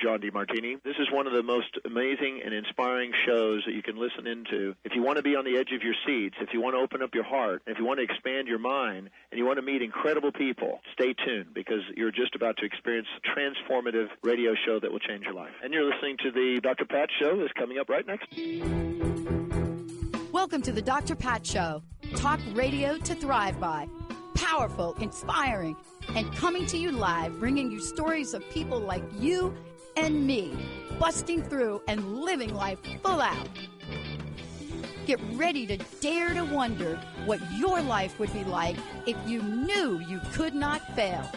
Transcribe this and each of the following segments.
John DeMartini. This is one of the most amazing and inspiring shows that you can listen into. If you want to be on the edge of your seats, if you want to open up your heart, if you want to expand your mind, and you want to meet incredible people, stay tuned because you're just about to experience a transformative radio show that will change your life. And you're listening to the Dr. Pat Show that's coming up right next. Welcome to the Dr. Pat Show. Talk radio to thrive by. Powerful, inspiring, and coming to you live, bringing you stories of people like you and me, busting through and living life full out. Get ready to dare to wonder what your life would be like if you knew you could not fail.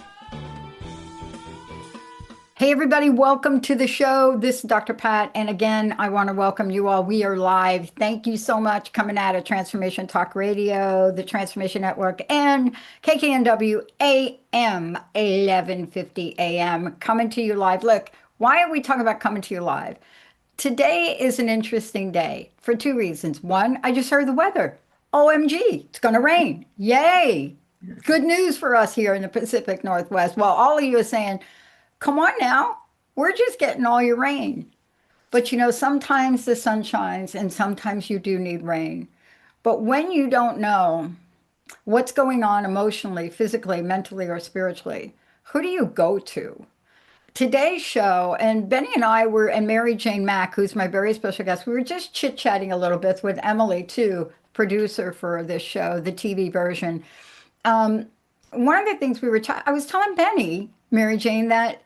Hey, everybody, welcome to the show. This is Dr. Pat. And again, I want to welcome you all. We are live. Thank you so much coming out of Transformation Talk Radio, the Transformation Network, and KKNW AM 1150 AM coming to you live. Look, why are we talking about coming to you live? Today is an interesting day for two reasons. One, I just heard the weather. OMG, it's going to rain. Yay. Good news for us here in the Pacific Northwest. Well, all of you are saying, come on now, we're just getting all your rain. But you know, sometimes the sun shines and sometimes you do need rain. But when you don't know what's going on emotionally, physically, mentally, or spiritually, who do you go to? Today's show, and Benny and I were, and Mary Jane Mack, who's my very special guest, we were just chit-chatting a little bit with Emily too, producer for this show, the TV version. One of the things I was telling Benny, Mary Jane, that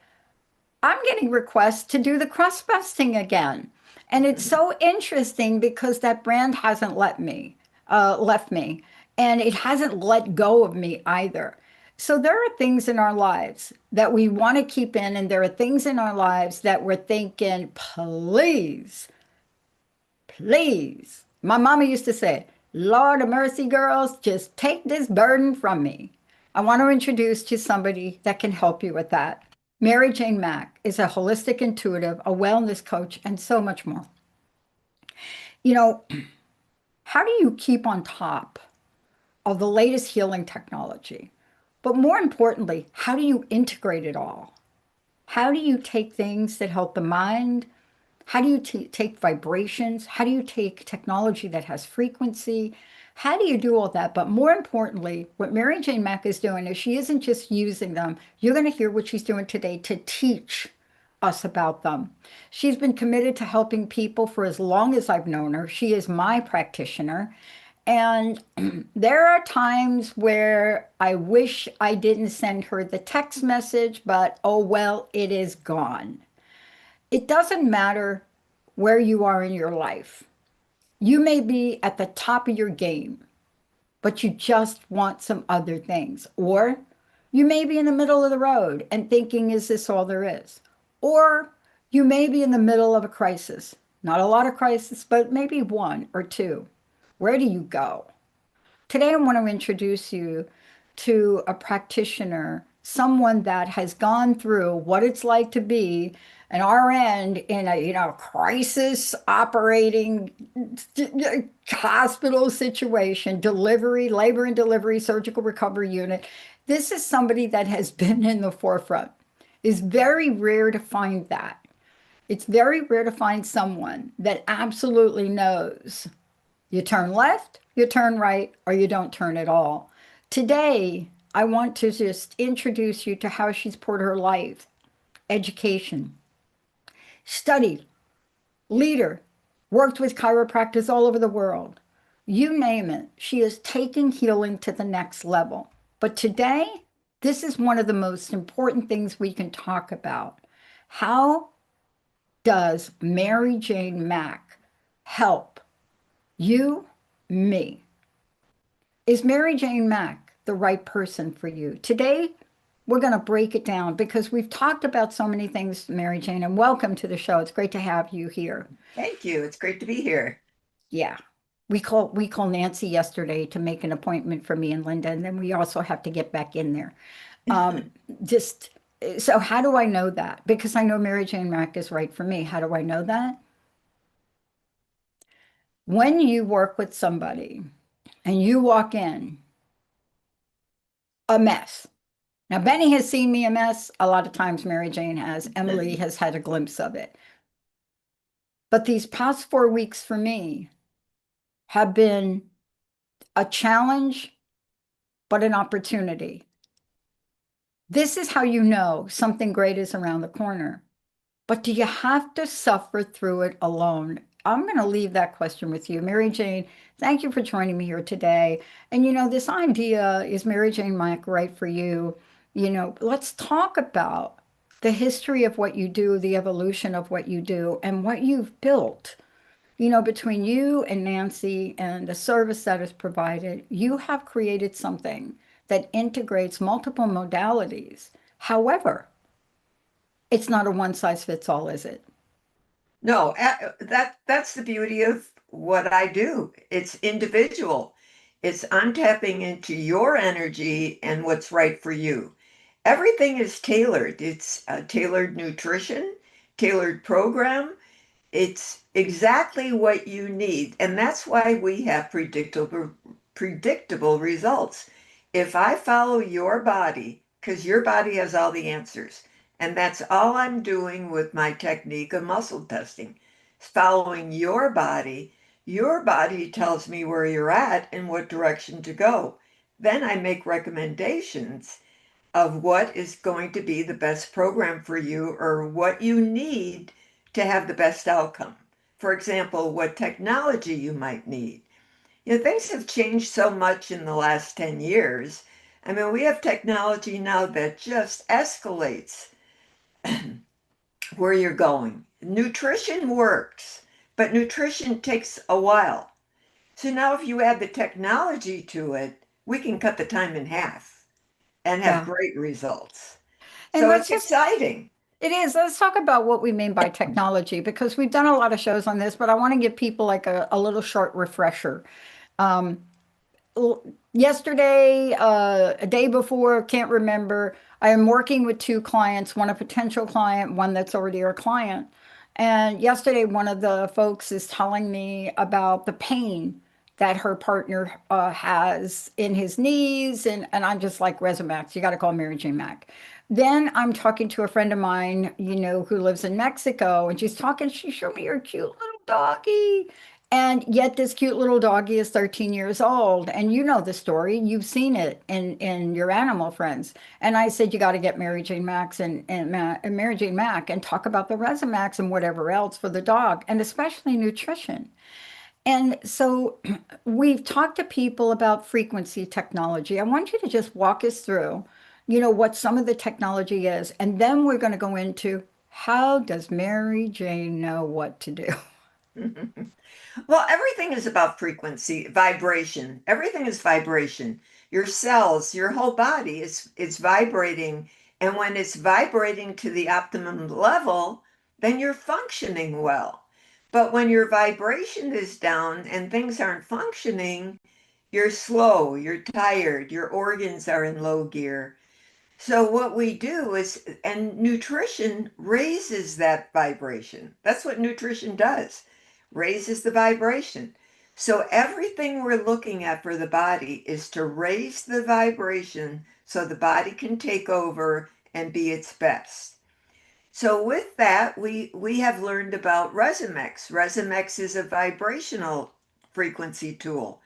I'm getting requests to do the crust busting again. And it's so interesting because that brand hasn't left me, and it hasn't let go of me either. So there are things in our lives that we want to keep in, and there are things in our lives that we're thinking, please, please. My mama used to say, Lord of mercy, girls, just take this burden from me. I want to introduce you to somebody that can help you with that. Mary Jane Mack is a holistic intuitive, a wellness coach, and so much more. You know, how do you keep on top of the latest healing technology? But more importantly, how do you integrate it all? How do you take things that help the mind? How do you take vibrations? How do you take technology that has frequency? How do you do all that? But more importantly, what Mary Jane Mack is doing is she isn't just using them. You're going to hear what she's doing today to teach us about them. She's been committed to helping people for as long as I've known her. She is my practitioner. And there are times where I wish I didn't send her the text message, but oh well, it is gone. It doesn't matter where you are in your life. You may be at the top of your game, but you just want some other things. Or you may be in the middle of the road and thinking, is this all there is? Or you may be in the middle of a crisis. Not a lot of crisis, but maybe one or two. Where do you go? Today, I want to introduce you to a practitioner, someone that has gone through what it's like to be an RN in a crisis operating hospital situation, delivery, labor and delivery, surgical recovery unit. This is somebody that has been in the forefront. It's very rare to find that. It's very rare to find someone that absolutely knows you turn left, you turn right, or you don't turn at all. Today, I want to just introduce you to how she's poured her life, education, studied, leader, worked with chiropractors all over the world. You name it, she is taking healing to the next level. But today, this is one of the most important things we can talk about. How does Mary Jane Mack help you, me? Is Mary Jane Mack the right person for you? Today, we're going to break it down because we've talked about so many things, Mary Jane, and welcome to the show. It's great to have you here. Thank you. It's great to be here. Yeah. We call Nancy yesterday to make an appointment for me and Linda, and then we also have to get back in there. So how do I know that? Because I know Mary Jane Mack is right for me. How do I know that? When you work with somebody and you walk in a mess, Now, Benny has seen me a mess. A lot of times Mary Jane has. Emily has had a glimpse of it. But these past 4 weeks for me have been a challenge, but an opportunity. This is how you know something great is around the corner. But do you have to suffer through it alone? I'm going to leave that question with you. Mary Jane, thank you for joining me here today. And this idea, is Mary Jane Mack right for you? Let's talk about the history of what you do, the evolution of what you do, and what you've built. Between you and Nancy and the service that is provided, you have created something that integrates multiple modalities. However, it's not a one size fits all, is it? No, that's the beauty of what I do. It's individual. It's untapping into your energy and what's right for you. Everything is tailored. It's tailored nutrition, tailored program. It's exactly what you need. And that's why we have predictable results. If I follow your body, because your body has all the answers, and that's all I'm doing with my technique of muscle testing, following your body tells me where you're at and what direction to go. Then I make recommendations of what is going to be the best program for you or what you need to have the best outcome. For example, what technology you might need. Things have changed so much in the last 10 years. I mean, we have technology now that just escalates where you're going. Nutrition works, but nutrition takes a while. So now if you add the technology to it, we can cut the time in half and have Yeah. great results. And So let's it's just, exciting. it is, let's talk about what we mean by technology because we've done a lot of shows on this, but I want to give people like a little short refresher. Um, Yesterday, a day before, can't remember. I am working with two clients, one a potential client, one that's already our client. And yesterday, one of the folks is telling me about the pain that her partner has in his knees. And I'm just like, Resamax, you got to call Mary Jane Mack. Then I'm talking to a friend of mine, who lives in Mexico, and she showed me her cute little doggy. And yet this cute little doggy is 13 years old. And you know the story. You've seen it in your animal friends. And I said, you got to get Mary Jane Max and Mary Jane Mack and talk about the Resamax and whatever else for the dog, and especially nutrition. And so we've talked to people about frequency technology. I want you to just walk us through, what some of the technology is. And then we're going to go into how does Mary Jane know what to do? Well, everything is about frequency, vibration. Everything is vibration. Your cells, your whole body is vibrating. And when it's vibrating to the optimum level, then you're functioning well. But when your vibration is down and things aren't functioning, you're slow, you're tired, your organs are in low gear. So what we do is, and nutrition raises that vibration. That's what nutrition does, raises the vibration. So everything we're looking at for the body is to raise the vibration so the body can take over and be its best. So with that, we have learned about Resomex. Resomex is a vibrational frequency tool,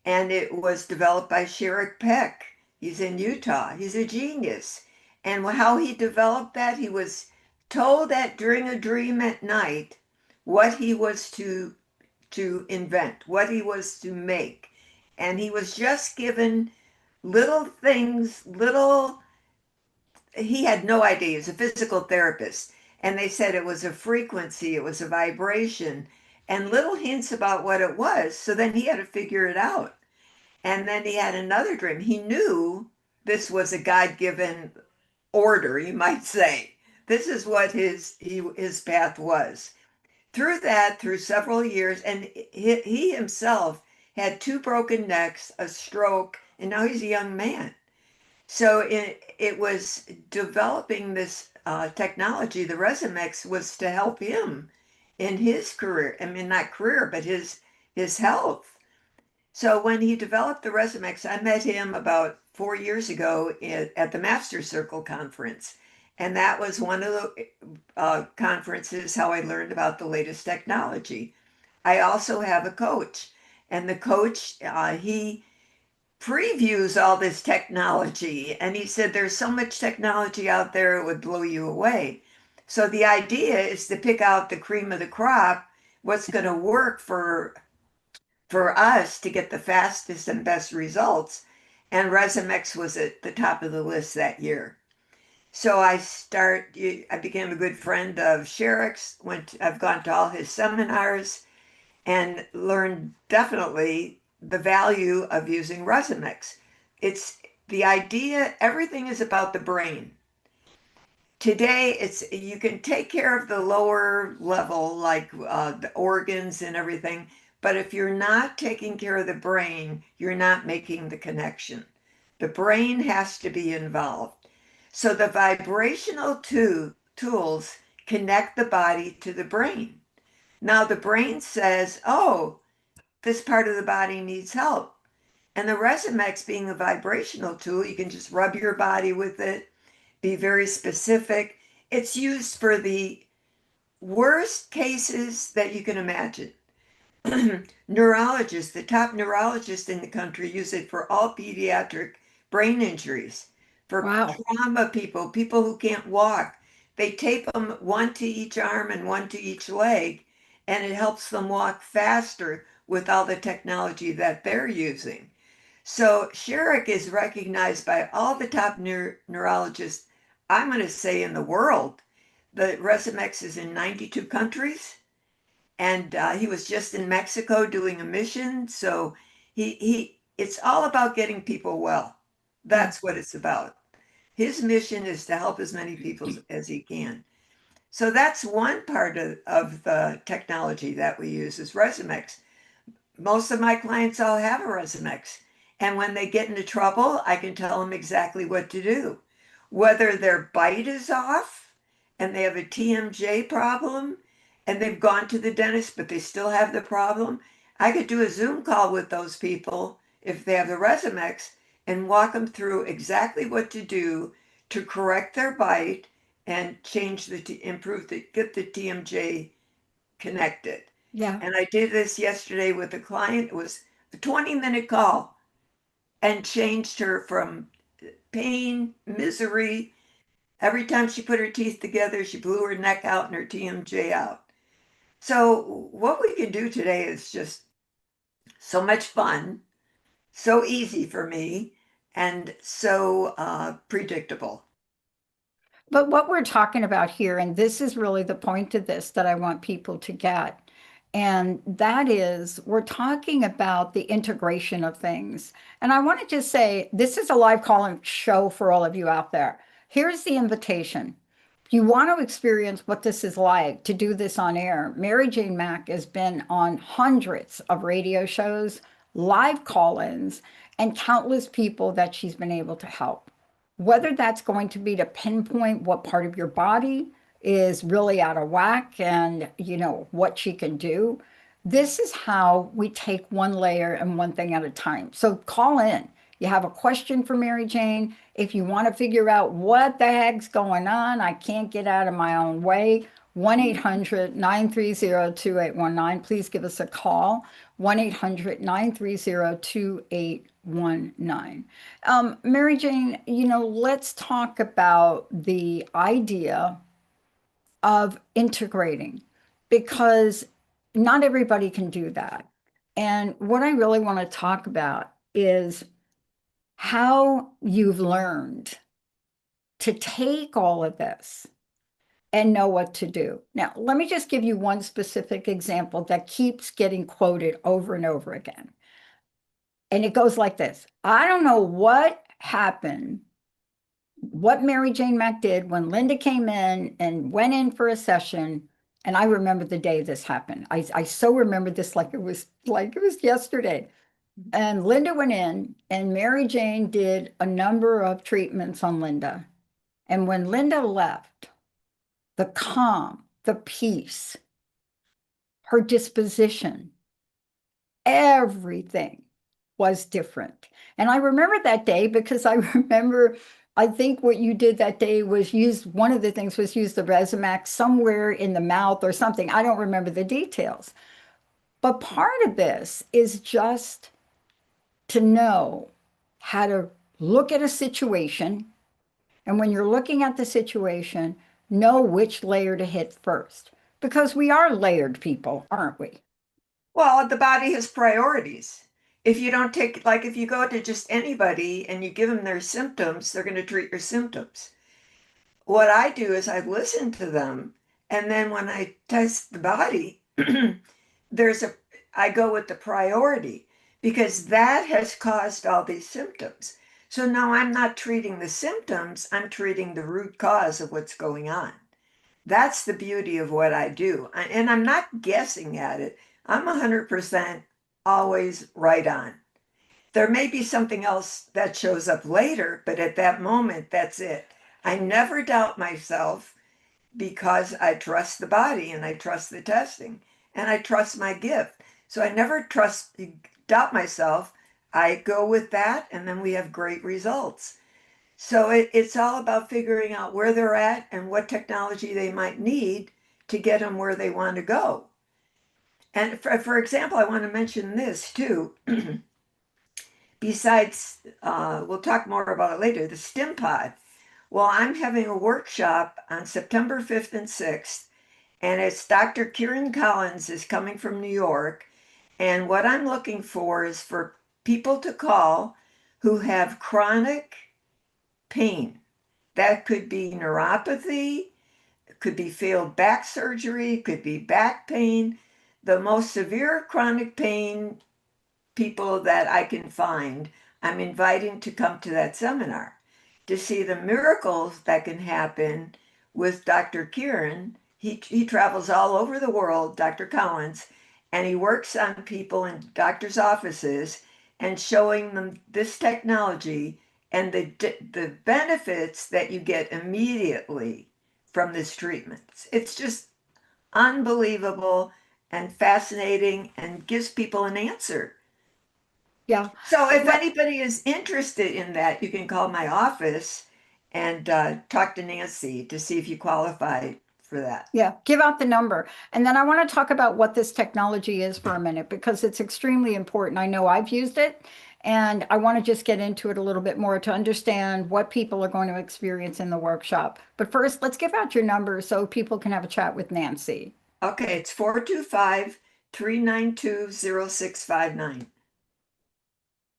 and it was developed by Sherrick Peck. He's in Utah. He's a genius. And how he developed that, he was told that during a dream at night what he was to invent, what he was to make. And he was just given little things, he had no idea. He was a physical therapist. And they said it was a frequency, it was a vibration, and little hints about what it was. So then he had to figure it out. And then he had another dream. He knew this was a God-given order, you might say. This is what his path was. Through that, through several years, and he himself had two broken necks, a stroke, and now he's a young man. So it was developing this technology. The Resomex was to help him in his career. I mean, not career, but his health. So when he developed the Resumex, I met him about 4 years ago at the Master Circle conference. And that was one of the conferences how I learned about the latest technology. I also have a coach, and the coach, he previews all this technology. And he said, there's so much technology out there, it would blow you away. So the idea is to pick out the cream of the crop, what's going to work for us to get the fastest and best results. And Resumex was at the top of the list that year. So I became a good friend of Sherrick's. I've gone to all his seminars and learned definitely the value of using Resumex. It's the idea, everything is about the brain. Today, you can take care of the lower level, like the organs and everything, but if you're not taking care of the brain, you're not making the connection. The brain has to be involved. So the vibrational tools connect the body to the brain. Now the brain says, oh, this part of the body needs help. And the Resumex being a vibrational tool, you can just rub your body with it, be very specific. It's used for the worst cases that you can imagine. Neurologists, the top neurologists in the country, use it for all pediatric brain injuries, for Wow. trauma people, people who can't walk. They tape them one to each arm and one to each leg, and it helps them walk faster with all the technology that they're using. So Sherrick is recognized by all the top neurologists, I'm going to say in the world. The Resumex is in 92 countries, and he was just in Mexico doing a mission. So it's all about getting people well. That's what it's about. His mission is to help as many people as he can. So that's one part of the technology that we use is Resumex. Most of my clients all have a Resumex. And when they get into trouble, I can tell them exactly what to do. Whether their bite is off and they have a TMJ problem and they've gone to the dentist, but they still have the problem, I could do a Zoom call with those people if they have the Resumex and walk them through exactly what to do to correct their bite and get the TMJ connected. Yeah. And I did this yesterday with a client. It was a 20-minute call and changed her from pain, misery. Every time she put her teeth together, she blew her neck out and her TMJ out. So what we can do today is just so much fun, so easy for me, and so predictable. But what we're talking about here, and this is really the point of this that I want people to get, and that is we're talking about the integration of things. And I want to just say this is a live call-in show for all of you out there. Here's the invitation. If you want to experience what this is like to do this on air, Mary Jane Mack has been on hundreds of radio shows, live call-ins, and countless people that she's been able to help. Whether that's going to be to pinpoint what part of your body is really out of whack and what she can do. This is how we take one layer and one thing at a time. So call in. You have a question for Mary Jane. If you want to figure out what the heck's going on, I can't get out of my own way. 1-800-930-2819. Please give us a call. 1-800-930-2819. Mary Jane, let's talk about the idea of integrating because not everybody can do that. And what I really want to talk about is how you've learned to take all of this and know what to do. Now, let me just give you one specific example that keeps getting quoted over and over again. And it goes like this. I don't know what happened, what Mary Jane Mack did when Linda came in and went in for a session. And I remember the day this happened. I so remember this like it was yesterday. And Linda went in and Mary Jane did a number of treatments on Linda. And when Linda left, the calm, the peace, her disposition, everything was different. And I remember that day because I remember, I think what you did that day was use, one of the things was use the Resamax somewhere in the mouth or something. I don't remember the details. But part of this is just to know how to look at a situation. And when you're looking at the situation, know which layer to hit first. Because we are layered people, aren't we? Well, the body has priorities. If you don't take, like if you go to just anybody and you give them their symptoms, they're going to treat your symptoms. What I do is I listen to them, and then when I test the body, there's a I go with the priority because that has caused all these symptoms. So now I'm not treating the symptoms, I'm treating the root cause of what's going on. That's the beauty of what I do. And I'm not guessing at it. I'm 100% always right on. There may be something else that shows up later, but at that moment, that's it. I never doubt myself because I trust the body and I trust the testing and I trust my gift. So I never doubt myself. I go with that and then we have great results. So it's all about figuring out where they're at and what technology they might need to get them where they want to go. And for example, I want to mention this too. Besides, we'll talk more about it later, the STEM pod. Well, I'm having a workshop on September 5th and 6th, and it's Dr. Kieran Collins is coming from New York. And what I'm looking for is for people to call who have chronic pain. That could be neuropathy, could be failed back surgery, could be back pain. The most severe chronic pain people that I can find, I'm inviting to come to that seminar to see the miracles that can happen with Dr. Kieran. He travels all over the world, Dr. Collins, and he works on people in doctors' offices and showing them this technology and the benefits that you get immediately from this treatment. It's just unbelievable and fascinating and gives people an answer. Yeah. So if Well, anybody is interested in that, you can call my office and talk to Nancy to see if you qualify for that. yeah, give out the number. And then I want to talk about what this technology is for a minute because it's extremely important. I know I've used it and I want to just get into it a little bit more to understand what people are going to experience in the workshop. But first, let's give out your number so people can have a chat with Nancy. Okay, it's 425-392-0659.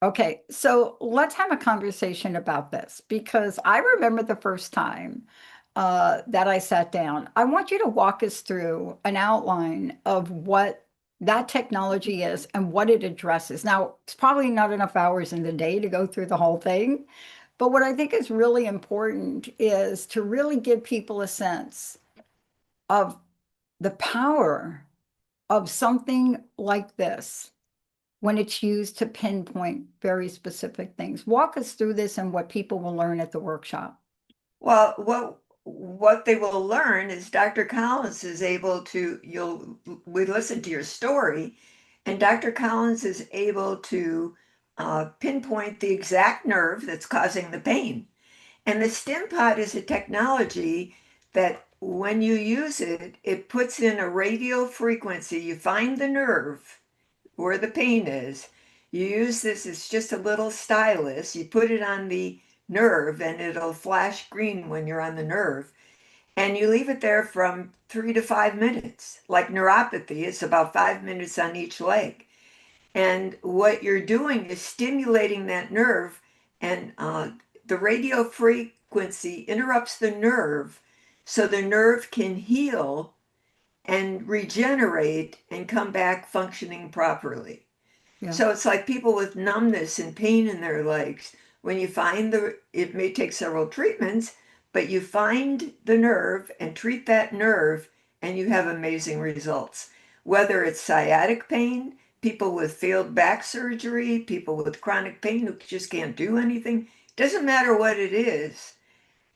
Okay, so let's have a conversation about this because I remember the first time that I sat down. I want you to walk us through an outline of what that technology is and what it addresses. Now, it's probably not enough hours in the day to go through the whole thing, but what I think is really important is to really give people a sense of the power of something like this when it's used to pinpoint very specific things. Walk us through this and what people will learn at the workshop. Well, what they will learn is Dr. Collins is able to, we listen to your story, and Dr. Collins is able to pinpoint the exact nerve that's causing the pain. And the stim pod is a technology that when you use it, it puts in a radio frequency. You find the nerve where the pain is. You use this, it's just a little stylus. You put it on the nerve and it'll flash green when you're on the nerve. And you leave it there from 3 to 5 minutes. Like neuropathy, it's about 5 minutes on each leg. And what you're doing is stimulating that nerve, and the radio frequency interrupts the nerve so the nerve can heal and regenerate and come back functioning properly. Yeah. So it's like people with numbness and pain in their legs. When you find it may take several treatments, but you find the nerve and treat that nerve, and you have amazing results. Whether it's sciatic pain, people with failed back surgery, people with chronic pain who just can't do anything, doesn't matter what it is.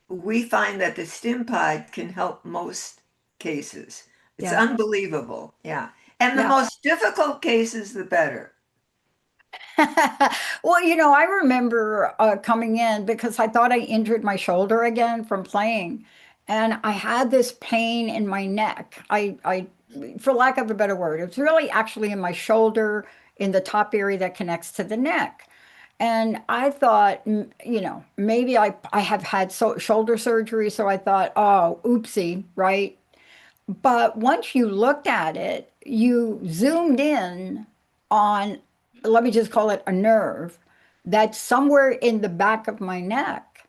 We find that the stim pod can help most cases. It's Yeah. unbelievable. Yeah. And the Yeah. most difficult cases, the better. Well, I remember coming in because I thought I injured my shoulder again from playing, and I had this pain in my neck. For lack of a better word, it's really actually in my shoulder, in the top area that connects to the neck. And I thought, maybe I have had shoulder surgery, so I thought, oh, oopsie, right? But once you looked at it, you zoomed in on, let me just call it a nerve that's somewhere in the back of my neck.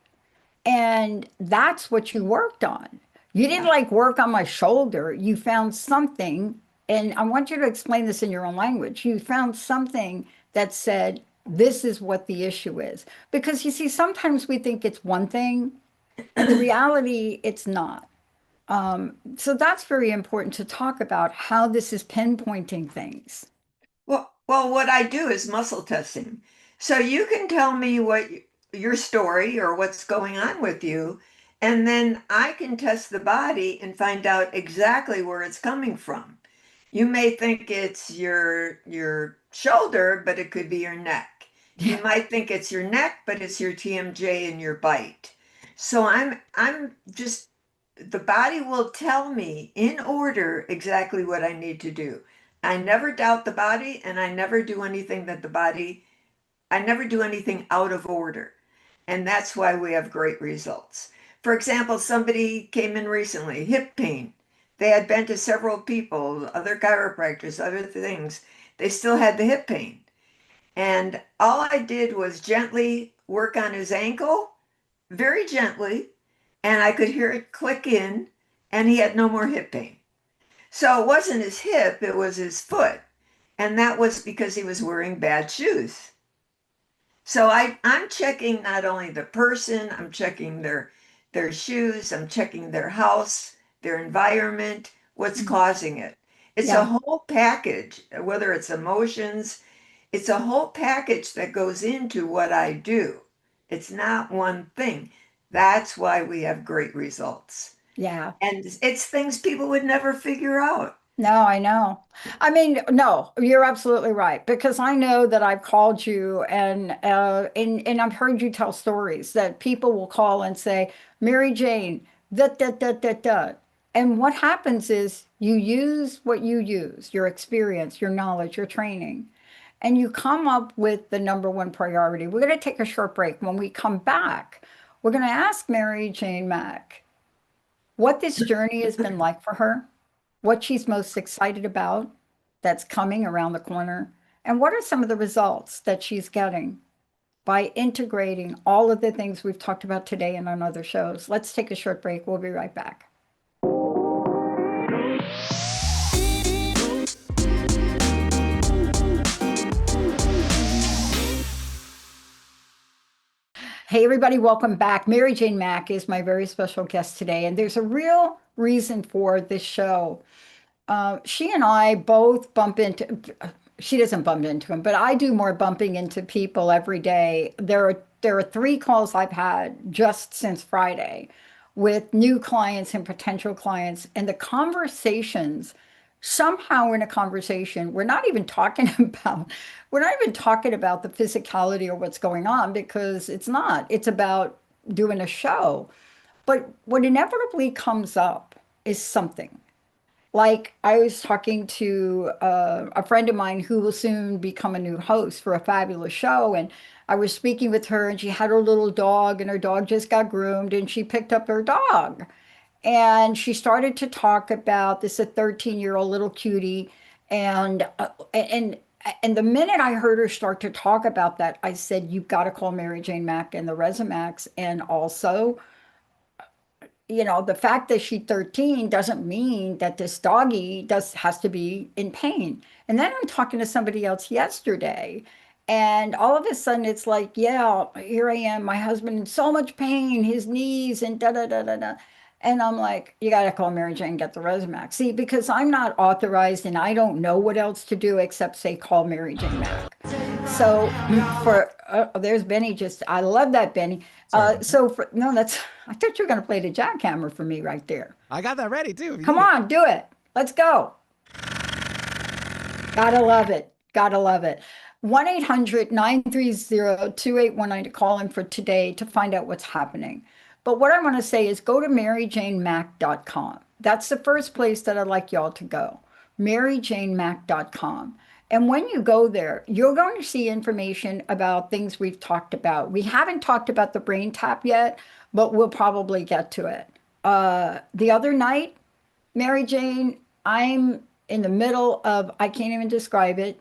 And that's what you worked on. You didn't Yeah. like work on my shoulder. You found something, and I want you to explain this in your own language. You found something that said, this is what the issue is. Because you see, sometimes we think it's one thing, and the reality, it's not. So that's very important to talk about how this is pinpointing things. Well, what I do is muscle testing. So you can tell me your story or what's going on with you, and then I can test the body and find out exactly where it's coming from. You may think it's your shoulder, but it could be your neck. You Yeah. might think it's your neck, but it's your TMJ and your bite. So I'm just the body will tell me in order exactly what I need to do. I never doubt the body, and I never do anything out of order. And that's why we have great results. For example, somebody came in recently, hip pain. They had been to several people, other chiropractors, other things. They still had the hip pain. And all I did was gently work on his ankle, very gently, and I could hear it click in, and he had no more hip pain. So it wasn't his hip, it was his foot. And that was because he was wearing bad shoes. So I'm checking not only the person, I'm checking their shoes, I'm checking their house, their environment, what's causing it. It's a Yeah. whole package, whether it's emotions, it's a whole package that goes into what I do. It's not one thing. That's why we have great results. Yeah. And it's things people would never figure out. No, I know. I mean, no, you're absolutely right because I know that I've called you and I've heard you tell stories that people will call and say, Mary Jane, that that that that that. And what happens is you use what you use, your experience, your knowledge, your training, and you come up with the number one priority. We're going to take a short break. When we come back, we're going to ask Mary Jane Mack what this journey has been like for her, what she's most excited about that's coming around the corner, and what are some of the results that she's getting by integrating all of the things we've talked about today and on other shows. Let's take a short break. We'll be right back. Hey, everybody, welcome back. Mary Jane Mack is my very special guest today, and there's a real reason for this show. She and I both bump into, she doesn't bump into him, but I do more bumping into people every day. There are 3 calls I've had just since Friday with new clients and potential clients, and the conversations, somehow in a conversation, we're not even talking about the physicality or what's going on because it's not. It's about doing a show. But what inevitably comes up is something. Like I was talking to a friend of mine who will soon become a new host for a fabulous show. And I was speaking with her, and she had her little dog, and her dog just got groomed, and she picked up her dog. And she started to talk about this a 13-year-old little cutie. And and the minute I heard her start to talk about that, I said, you've got to call Mary Jane Mack and the Resamax. And also, the fact that she's 13 doesn't mean that this doggy has to be in pain. And then I'm talking to somebody else yesterday, and all of a sudden it's like, yeah, here I am, my husband in so much pain, his knees and da da da da da. And I'm like, you got to call Mary Jane, get the Resamax. See, because I'm not authorized and I don't know what else to do except say, call Mary Jane Mack. So there's Benny. I love that, Benny. No, I thought you were going to play the jackhammer for me right there. I got that ready too. Come on, do it. Let's go. Gotta love it. Gotta love it. 1-800-930-2819 to call in for today to find out what's happening. But what I want to say is go to maryjanemack.com. That's the first place that I'd like y'all to go, maryjanemack.com. And when you go there, you're going to see information about things we've talked about. We haven't talked about the brain tap yet, but we'll probably get to it. The other night, Mary Jane, I'm in the middle of, I can't even describe it,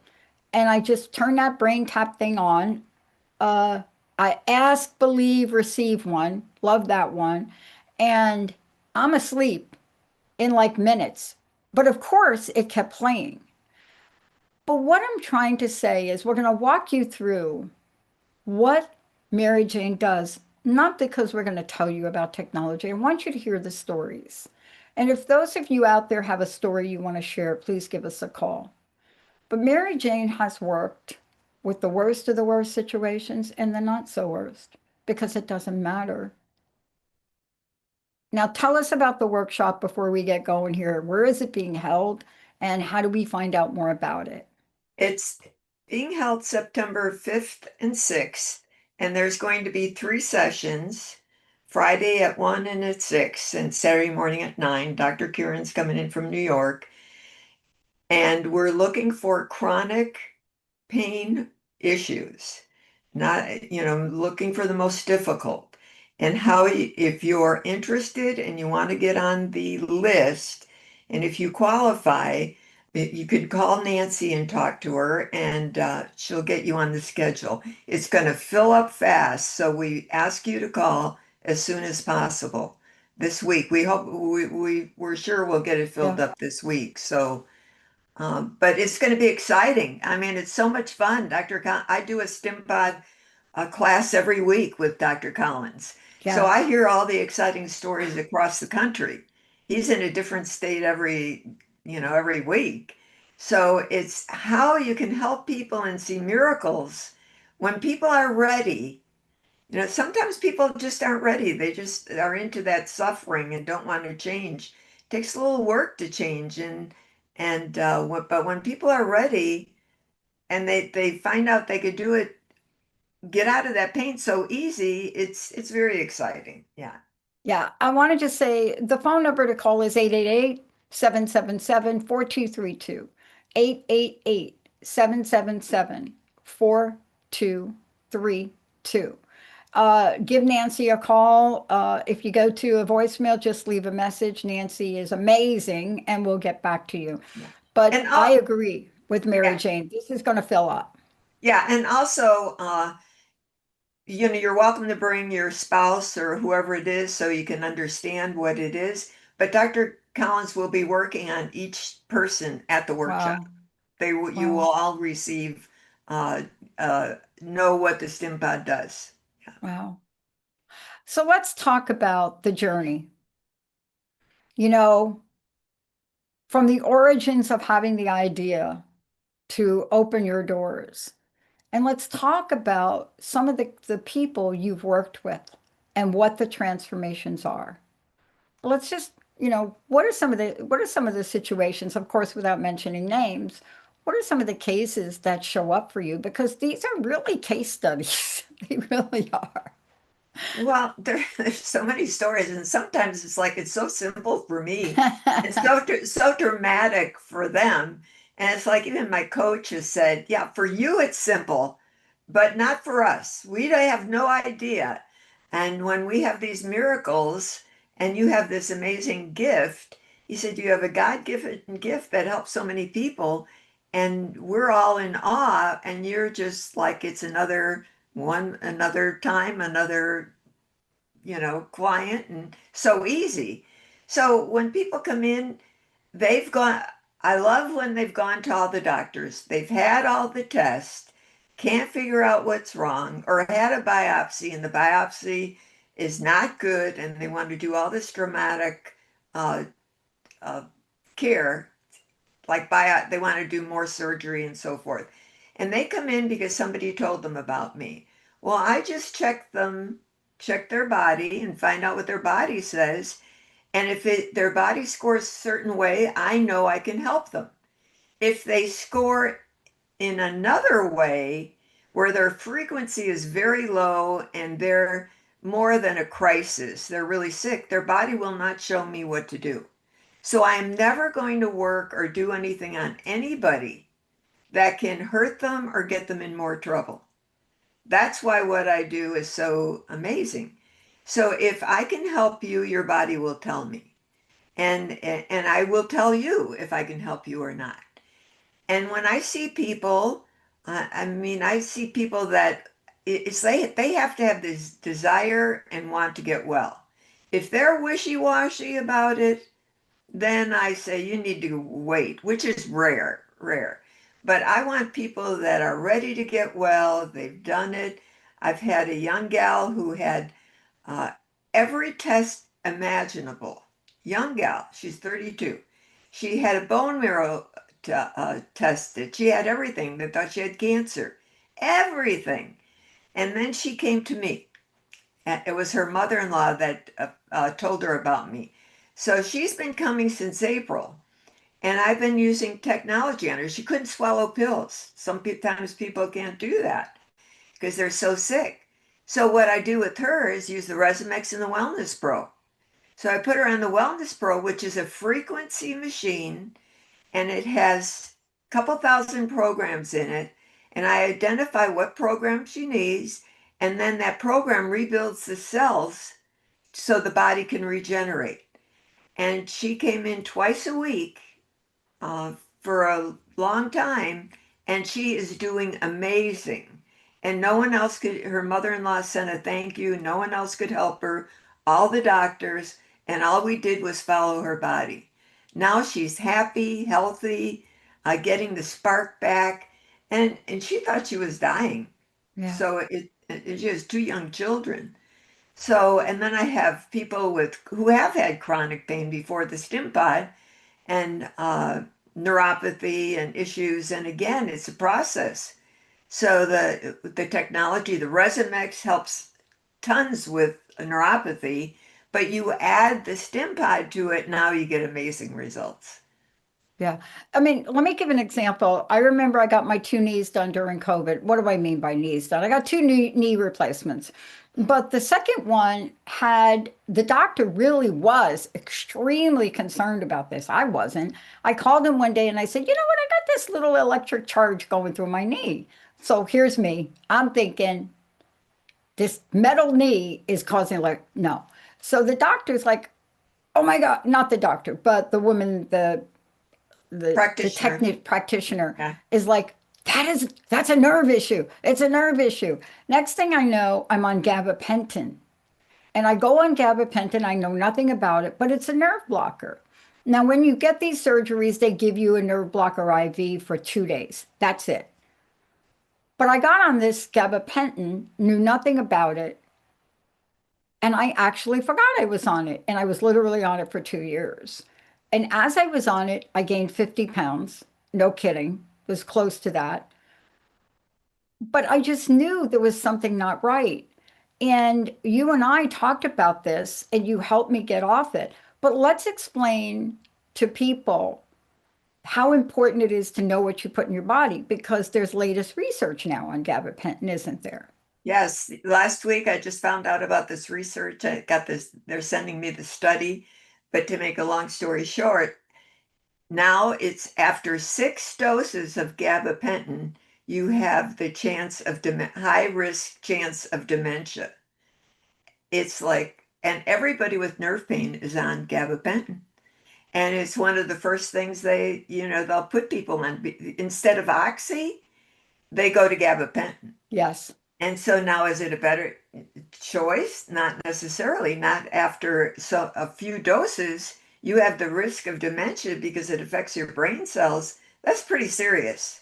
and I just turned that brain tap thing on. I ask, believe, receive one. Love that one. And I'm asleep in like minutes. But of course, it kept playing. But what I'm trying to say is we're going to walk you through what Mary Jane does, not because we're going to tell you about technology. I want you to hear the stories. And if those of you out there have a story you want to share, please give us a call. But Mary Jane has worked with the worst of the worst situations and the not so worst because it doesn't matter. Now, tell us about the workshop before we get going here. Where is it being held and how do we find out more about it? It's being held September 5th and 6th, and there's going to be 3 sessions, Friday at 1 and at 6, and Saturday morning at 9. Dr. Kieran's coming in from New York. And we're looking for chronic pain issues, not, looking for the most difficult. And how, if you're interested and you want to get on the list, and if you qualify, you could call Nancy and talk to her, and she'll get you on the schedule. It's going to fill up fast, so we ask you to call as soon as possible this week. We hope we're sure we'll get it filled up this week. So, but it's going to be exciting. I mean, it's so much fun. I do a STEMPod class every week with Dr. Collins. So I hear all the exciting stories across the country. He's in a different state every week. So it's how you can help people and see miracles when people are ready. Sometimes people just aren't ready. They just are into that suffering and don't want to change. It takes a little work to change, but when people are ready and they find out they could do it, get out of that pain so easy, it's very exciting. Yeah. Yeah, I want to just say the phone number to call is 888-777-4232. 888-777-4232. Give Nancy a call. If you go to a voicemail, just leave a message. Nancy is amazing and we'll get back to you. But I agree with Mary Jane. This is going to fill up. Yeah, and also, you're welcome to bring your spouse or whoever it is so you can understand what it is. But Dr. Collins will be working on each person at the workshop. Wow. You will all receive, know what the STEMPod does. Yeah. Wow. So let's talk about the journey. From the origins of having the idea to open your doors. And let's talk about some of the people you've worked with and what the transformations are. Let's just, what are some of the situations, of course, without mentioning names, what are some of the cases that show up for you? Because these are really case studies. They really are. Well, there's so many stories, and sometimes it's so simple for me. It's so dramatic for them. And it's like even my coach has said, yeah, for you it's simple, but not for us. We have no idea. And when we have these miracles and you have this amazing gift, he said, you have a God-given gift that helps so many people. And we're all in awe. And you're just like, it's another time, another, client, and so easy. So when people come in, I love when they've gone to all the doctors, they've had all the tests, can't figure out what's wrong, or had a biopsy and the biopsy is not good, and they want to do all this dramatic care, like they want to do more surgery and so forth. And they come in because somebody told them about me. Well, I just check their body and find out what their body says. And if their body scores a certain way, I know I can help them. If they score in another way where their frequency is very low and they're more than a crisis, they're really sick, their body will not show me what to do. So I am never going to work or do anything on anybody that can hurt them or get them in more trouble. That's why what I do is so amazing. So if I can help you, your body will tell me. And I will tell you if I can help you or not. And when I see people, I see people that they have to have this desire and want to get well. If they're wishy-washy about it, then I say you need to wait, which is rare. But I want people that are ready to get well. They've done it. I've had a young gal who had uh, every test imaginable. Young gal, she's 32. She had a bone marrow tested. She had everything. They thought she had cancer. Everything. And then she came to me. It was her mother-in-law that told her about me. So she's been coming since April. And I've been using technology on her. She couldn't swallow pills. Sometimes people can't do that because they're so sick. So what I do with her is use the Resumex and the Wellness Pro. So I put her on the Wellness Pro, which is a frequency machine, and it has a couple thousand programs in it. And I identify what program she needs, and then that program rebuilds the cells so the body can regenerate. And she came in twice a week for a long time, and she is doing amazing. And no one else could, her mother-in-law sent a thank you. No one else could help her, all the doctors, and all we did was follow her body. Now she's happy, healthy, getting the spark back, and she thought she was dying. Yeah. So she has two young children. So, and then I have people who have had chronic pain before the stim pod and neuropathy and issues. And again, it's a process. So the technology, the Resumex helps tons with neuropathy, but you add the stim pod to it, now you get amazing results. Yeah. I mean, let me give an example. I remember I got my two knees done during COVID. What do I mean by knees done? I got two knee replacements. But the second one the doctor really was extremely concerned about this. I wasn't. I called him one day and I said, you know what? I got this little electric charge going through my knee. So here's me. I'm thinking this metal knee is causing no. So the doctor's like, oh my God, not the doctor, but the woman, the practitioner Yeah. is like, that's a nerve issue. It's a nerve issue. Next thing I know, I'm on gabapentin. And I go on gabapentin. I know nothing about it, but it's a nerve blocker. Now, when you get these surgeries, they give you a nerve blocker IV for 2 days. That's it. But I got on this gabapentin, knew nothing about it, and I actually forgot I was on it. And I was literally on it for 2 years. And as I was on it, I gained 50 pounds. No kidding. It was close to that. But I just knew there was something not right. And you and I talked about this, and you helped me get off it. But let's explain to people how important it is to know what you put in your body, because there's latest research now on gabapentin, isn't there? Yes, last week I just found out about this research. I got this, they're sending me the study, but to make a long story short, now it's after 6 doses of gabapentin, you have the chance of high risk chance of dementia. It's like, and everybody with nerve pain is on gabapentin. And it's one of the first things they'll put people on. Instead of oxy, they go to gabapentin. Yes. And so now, is it a better choice? Not necessarily. Not after a few doses, you have the risk of dementia because it affects your brain cells. That's pretty serious.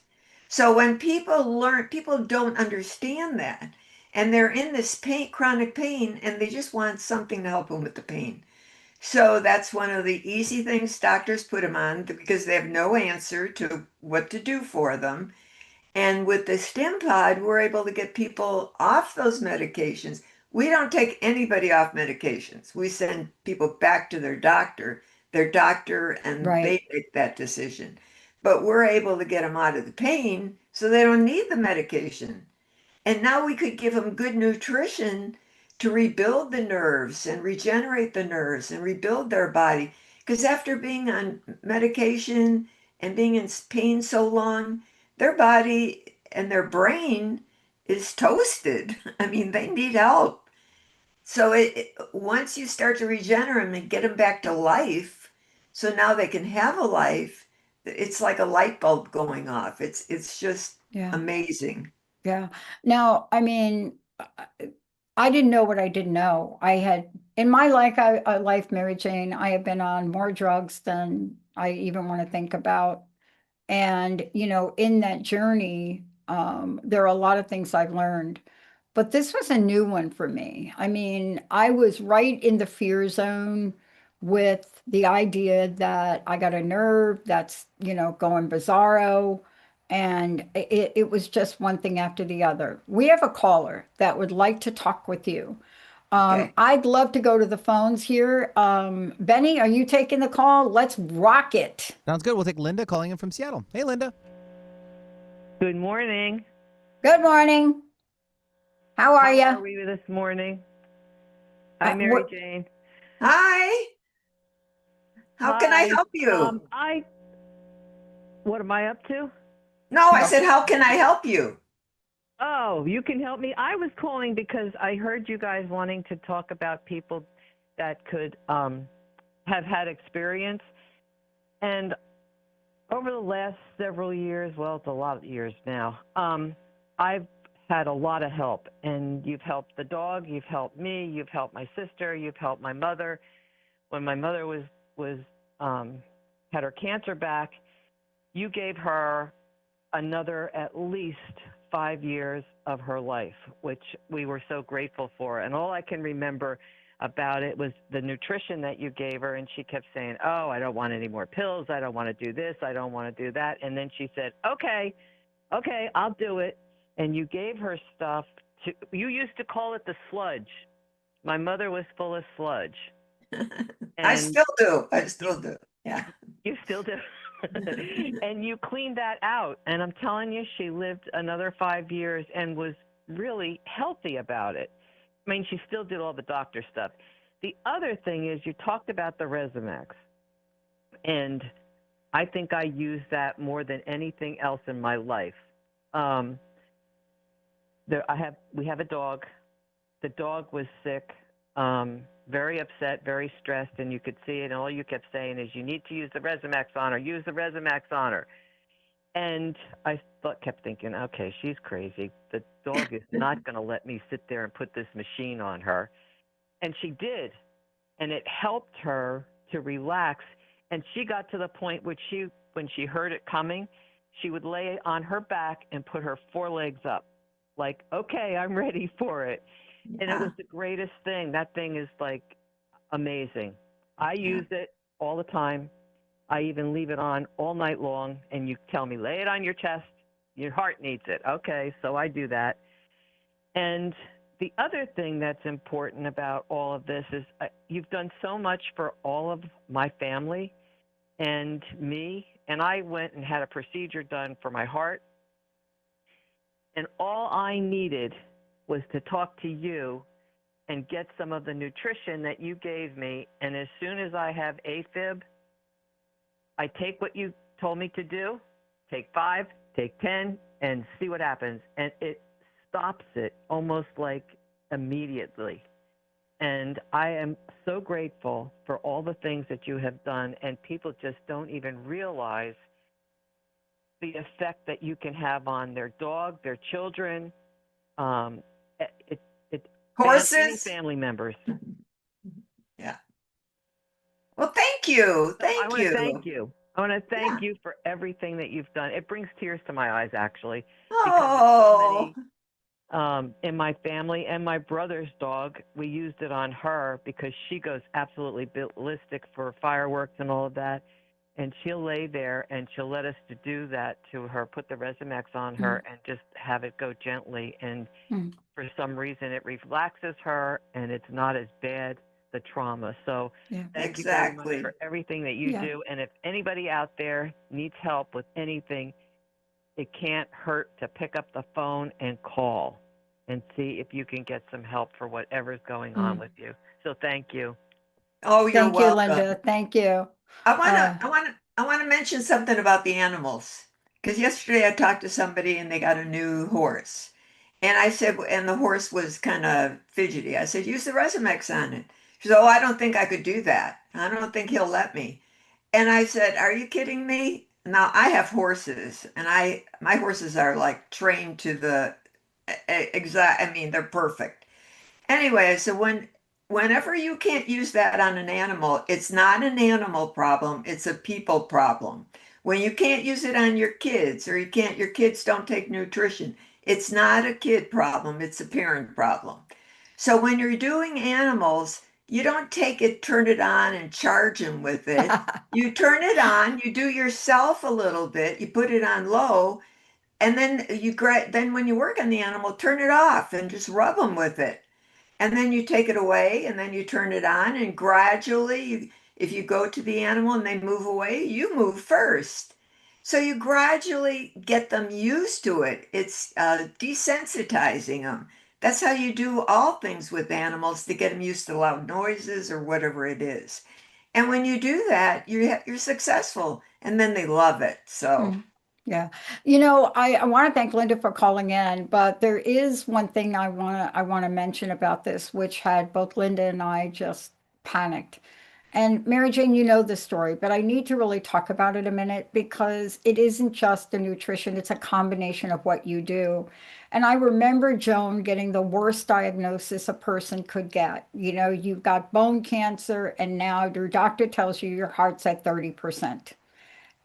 So when people don't understand that, and they're in this chronic pain, and they just want something to help them with the pain. So that's one of the easy things doctors put them on because they have no answer to what to do for them. And with the stim pod, we're able to get people off those medications. We don't take anybody off medications. We send people back to their doctor, and Right. they make that decision. But we're able to get them out of the pain So they don't need the medication. And now we could give them good nutrition to rebuild the nerves and regenerate the nerves and rebuild their body. Because after being on medication and being in pain so long, their body and their brain is toasted. I mean, they need help. So once you start to regenerate them and get them back to life, so now they can have a life, it's like a light bulb going off. It's just Yeah. amazing. Yeah. Now, I mean, I didn't know what I didn't know. I had in my life, Mary Jane, I have been on more drugs than I even want to think about. And, in that journey, there are a lot of things I've learned, but this was a new one for me. I mean, I was right in the fear zone with the idea that I got a nerve that's, going bizarro. And it was just one thing after the other. We have a caller that would like to talk with you. Okay. I'd love to go to the phones here. Benny, are you taking the call? Let's rock it. Sounds good. We'll take Linda calling in from Seattle. Hey, Linda. Good morning. Good morning. How are How you? are we this morning? Hi, Mary Jane. Hi. How can I Hi. help you? What am I up to? No, I said, how can I help you? Oh, you can help me. I was calling because I heard you guys wanting to talk about people that could have had experience. And over the last several years, well, it's a lot of years now, I've had a lot of help. And you've helped the dog, you've helped me, you've helped my sister, you've helped my mother. When my mother had her cancer back, you gave her another at least 5 years of her life, which we were so grateful for. And all I can remember about it was the nutrition that you gave her. And she kept saying, oh, I don't want any more pills. I don't want to do this. I don't want to do that. And then she said, okay, I'll do it. And you gave her stuff you used to call it the sludge. My mother was full of sludge. I still do. Yeah. You still do. And you cleaned that out. And I'm telling you, she lived another 5 years and was really healthy about it. I mean, she still did all the doctor stuff. The other thing is you talked about the Resumax. And I think I use that more than anything else in my life. We have a dog. The dog was sick. Very upset, very stressed, and you could see it, and all you kept saying is, you need to use the Resumax on her, use the Resumax on her. And I kept thinking, okay, she's crazy. The dog is not going to let me sit there and put this machine on her. And she did, and it helped her to relax. And she got to the point where when she heard it coming, she would lay on her back and put her forelegs up, like, okay, I'm ready for it. And it was the greatest thing. That thing is like amazing. I use it all the time. I even leave it on all night long. And you tell me, lay it on your chest. Your heart needs it. Okay, so I do that. And the other thing that's important about all of this is you've done so much for all of my family and me. And I went and had a procedure done for my heart. And all I needed was to talk to you and get some of the nutrition that you gave me. And as soon as I have AFib, I take what you told me to do, take 5, take 10, and see what happens. And it stops it almost like immediately. And I am so grateful for all the things that you have done. And people just don't even realize the effect that you can have on their dog, their children, Horses. Family members. Yeah. Well, thank you. I want to thank you. I want to thank you for everything that you've done. It brings tears to my eyes, actually. Oh. Because so many, in my family, and my brother's dog, we used it on her because she goes absolutely ballistic for fireworks and all of that. And she'll lay there and she'll let us to do that to her, put the Resumax on her and just have it go gently. And for some reason it relaxes her and it's not as bad, the trauma. So thank you very much for everything that you do. And if anybody out there needs help with anything, it can't hurt to pick up the phone and call and see if you can get some help for whatever's going on with you. So thank you. Oh, you're Thank you, welcome. Linda. Thank you. I wanna, Uh, I wanna, I wanna mention something about the animals. Because yesterday I talked to somebody and they got a new horse. And I said, and the horse was kind of fidgety. I said, use the Resumex on it. She said, oh, I don't think I could do that. I don't think he'll let me. And I said, are you kidding me? Now I have horses and my horses are like trained to the exact, I mean, they're perfect. Anyway, so whenever you can't use that on an animal, it's not an animal problem, it's a people problem. When you can't use it on your kids or your kids don't take nutrition, it's not a kid problem, it's a parent problem. So when you're doing animals, you don't take it, turn it on and charge them with it. You turn it on, you do yourself a little bit, you put it on low, and then when you work on the animal, turn it off and just rub them with it. And then you take it away and then you turn it on and gradually, if you go to the animal and they move away, you move first. So you gradually get them used to it. It's desensitizing them. That's how you do all things with animals to get them used to loud noises or whatever it is. And when you do that, you're successful, and then they love it. So. Yeah. You know, I want to thank Linda for calling in, but there is one thing I want to mention about this, which had both Linda and I just panicked. And Mary Jane, you know the story, but I need to really talk about it a minute because it isn't just the nutrition, it's a combination of what you do. And I remember Joan getting the worst diagnosis a person could get. You know, you've got bone cancer, and now your doctor tells you your heart's at 30%.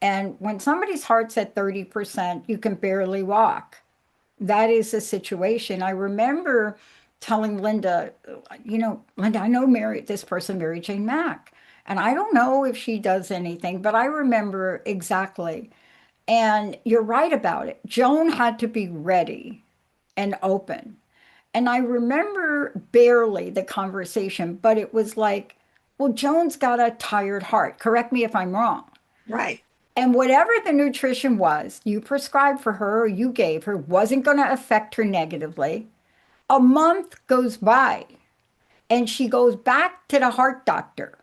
And when somebody's heart's at 30%, you can barely walk. That is the situation. I remember telling Linda, you know, Linda, I know this person, Mary Jane Mack, and I don't know if she does anything, but I remember exactly. And you're right about it. Joan had to be ready and open. And I remember barely the conversation, but it was like, well, Joan's got a tired heart. Correct me if I'm wrong. Right. And whatever the nutrition was you prescribed for her or you gave her wasn't going to affect her negatively. A month goes by and she goes back to the heart doctor.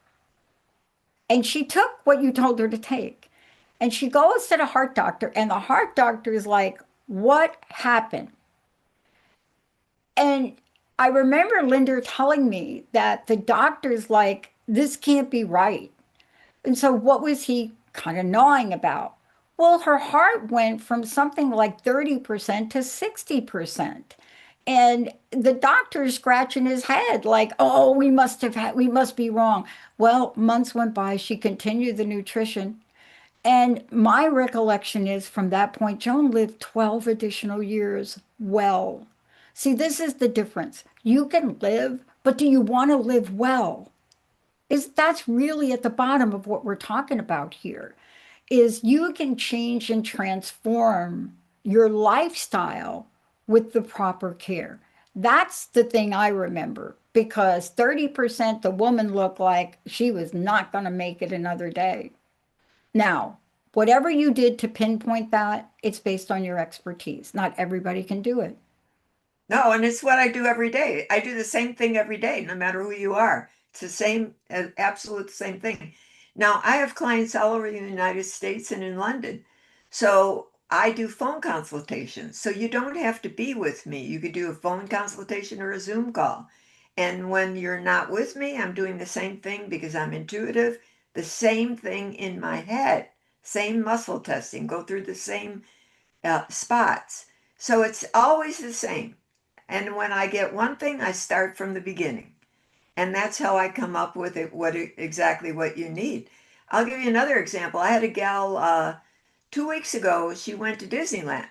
And she took what you told her to take. And she goes to the heart doctor, and the heart doctor is like, what happened? And I remember Linda telling me that the doctor's like, this can't be right. And so, what was he kind of gnawing about? Well, her heart went from something like 30% to 60%. And the doctor's scratching his head, like, oh, we must be wrong. Well, months went by. She continued the nutrition. And my recollection is from that point, Joan lived 12 additional years well. See, this is the difference. You can live, but do you want to live well? That's really at the bottom of what we're talking about here is you can change and transform your lifestyle with the proper care. That's the thing I remember because 30% the woman looked like she was not going to make it another day. Now, whatever you did to pinpoint that, it's based on your expertise. Not everybody can do it. No, and it's what I do every day. I do the same thing every day, no matter who you are. It's the same, absolute same thing. Now, I have clients all over the United States and in London. So I do phone consultations. So you don't have to be with me. You could do a phone consultation or a Zoom call. And when you're not with me, I'm doing the same thing because I'm intuitive, the same thing in my head, same muscle testing, go through the same spots. So it's always the same. And when I get one thing, I start from the beginning. And that's how I come up with exactly what you need. I'll give you another example. I had a gal 2 weeks ago, she went to Disneyland.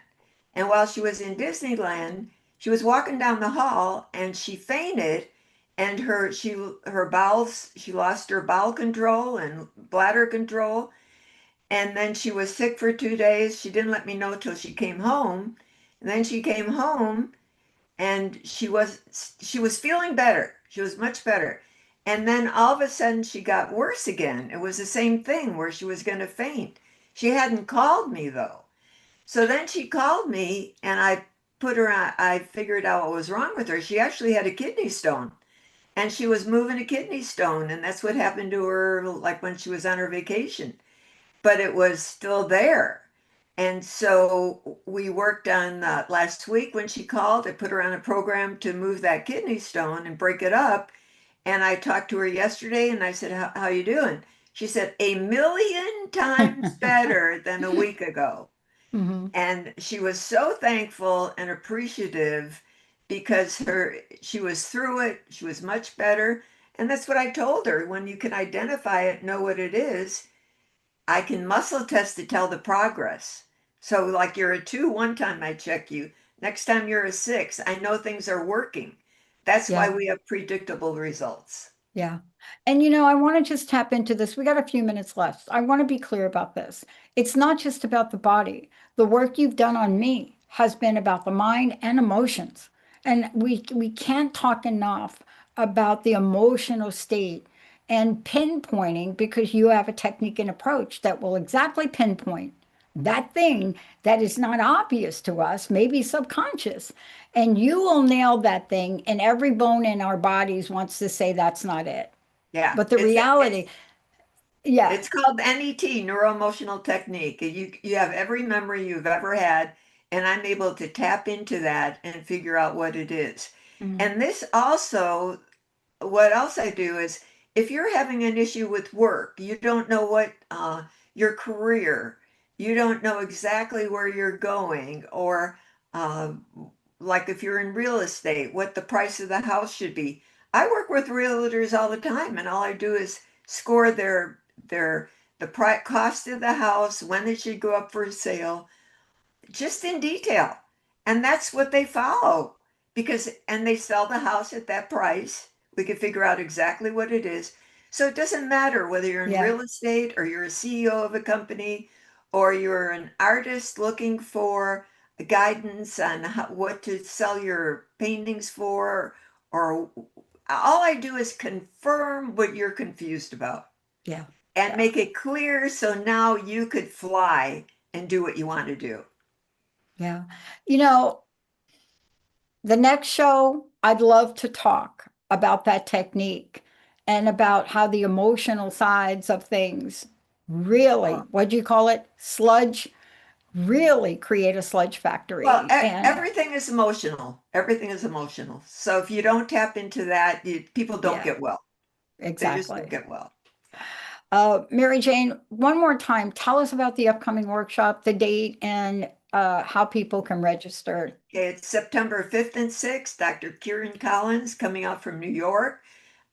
And while she was in Disneyland, she was walking down the hall and she fainted and her bowels, she lost her bowel control and bladder control. And then she was sick for 2 days. She didn't let me know till she came home. And then she came home and she was feeling better. She was much better. And then all of a sudden she got worse again. It was the same thing where she was going to faint. She hadn't called me though. So then she called me and I put her on, I figured out what was wrong with her. She actually had a kidney stone and she was moving a kidney stone. And that's what happened to her, like when she was on her vacation, but it was still there. And so we worked on last week when she called. I put her on a program to move that kidney stone and break it up. And I talked to her yesterday and I said, how you doing? She said, a million times better than a week ago. Hmm. And she was so thankful and appreciative because she was through it, she was much better. And that's what I told her. When you can identify it, know what it is, I can muscle test to tell the progress. So like you're a 2 one time I check you, next time you're a 6, I know things are working. That's why Yeah. we have predictable results. Yeah. And I want to just tap into this. We got a few minutes left. I want to be clear about this. It's not just about the body. The work you've done on me has been about the mind and emotions. And we can't talk enough about the emotional state and pinpointing, because you have a technique and approach that will exactly pinpoint that thing that is not obvious to us, maybe subconscious. And you will nail that thing, and every bone in our bodies wants to say that's not it. Yeah, But the reality, yeah, it's called NET, neuro emotional technique. You have every memory you've ever had, and I'm able to tap into that and figure out what it is. mhm, And this also, what else I do is if you're having an issue with work, you don't know what your career, you don't know exactly where you're going, or uh, like if you're in real estate, what the price of the house should be. I work with realtors all the time, and all I do is score their the cost of the house, when it should go up for sale, just in detail. And that's what they follow because, and they sell the house at that price. We can figure out exactly what it is. So it doesn't matter whether you're in yeah, real estate or you're a CEO of a company or you're an artist looking for guidance on what to sell your paintings for, or all I do is confirm what you're confused about yeah, and yeah, make it clear so now you could fly and do what you want to do. yeah. You know, the next show, I'd love to talk about that technique and about how the emotional sides of things really, what do you call it? Sludge, really create a sludge Well, factory. And everything is emotional. Everything is emotional. So if you don't tap into that, people don't yeah, get well. They just don't exactly. get well. Mary Jane, one more time, tell us about the upcoming workshop, the date, and how people can register. Okay, it's September 5th and 6th. Dr. Kieran Collins coming out from New York,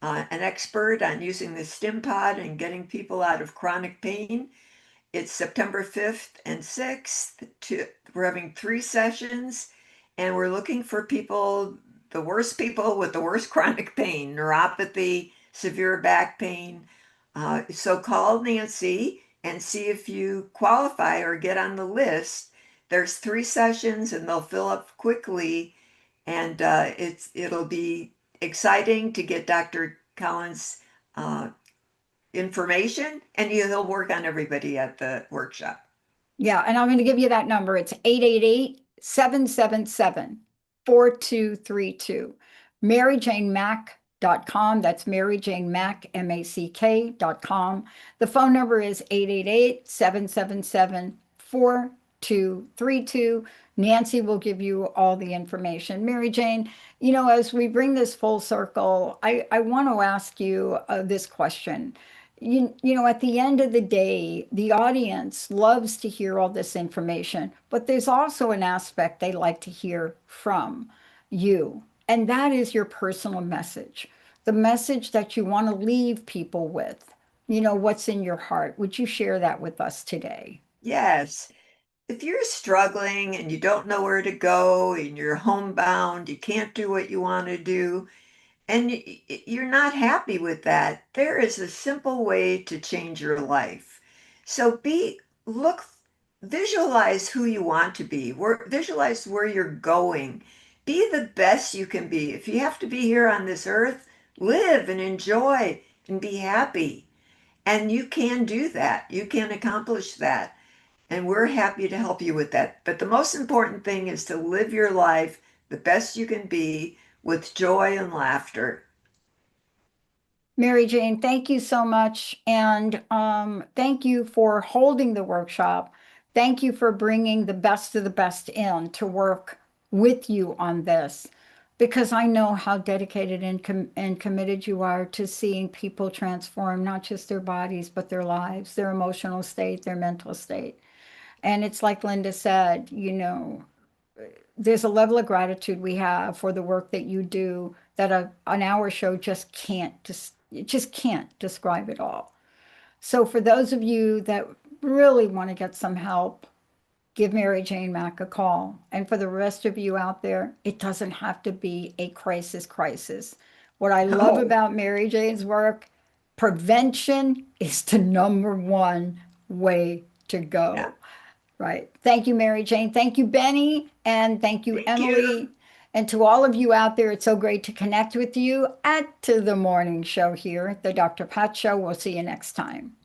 an expert on using the stim pod and getting people out of chronic pain. It's September 5th and 6th. We're having 3 sessions, and we're looking for people, the worst people with the worst chronic pain, neuropathy, severe back pain. So call Nancy and see if you qualify or get on the list. There's 3 sessions, and they'll fill up quickly, and it'll be exciting to get Dr. Collins' uh, information, and he'll work on everybody at the workshop. Yeah, and I'm going to give you that number. It's 888-777-4232. MaryJaneMack.com. That's MaryJaneMack, MACK.com. The phone number is 888-777-4232. Nancy will give you all the information. Mary Jane, as we bring this full circle, I want to ask you this question. At the end of the day, the audience loves to hear all this information, but there's also an aspect they like to hear from you, and that is your personal message, the message that you want to leave people with, what's in your heart. Would you share that with us today? Yes. If you're struggling and you don't know where to go and you're homebound, you can't do what you want to do, and you're not happy with that, there is a simple way to change your life. So look, visualize who you want to be, visualize where you're going. Be the best you can be. If you have to be here on this earth, live and enjoy and be happy. And you can do that. You can accomplish that. And we're happy to help you with that. But the most important thing is to live your life the best you can be with joy and laughter. Mary Jane, thank you so much. And thank you for holding the workshop. Thank you for bringing the best of the best in to work with you on this, because I know how dedicated and committed you are to seeing people transform not just their bodies, but their lives, their emotional state, their mental state. And it's like Linda said, there's a level of gratitude we have for the work that you do that an hour show just can't describe it all. So for those of you that really want to get some help, give Mary Jane Mack a call. And for the rest of you out there, it doesn't have to be a crisis. What I love No. about Mary Jane's work, prevention is the number one way to go. Yeah. Right. Thank you, Mary Jane. Thank you, Benny. And thank you, Thank Emily. you. And to all of you out there, it's so great to connect with you at the morning show here, the Dr. Pat Show. We'll see you next time.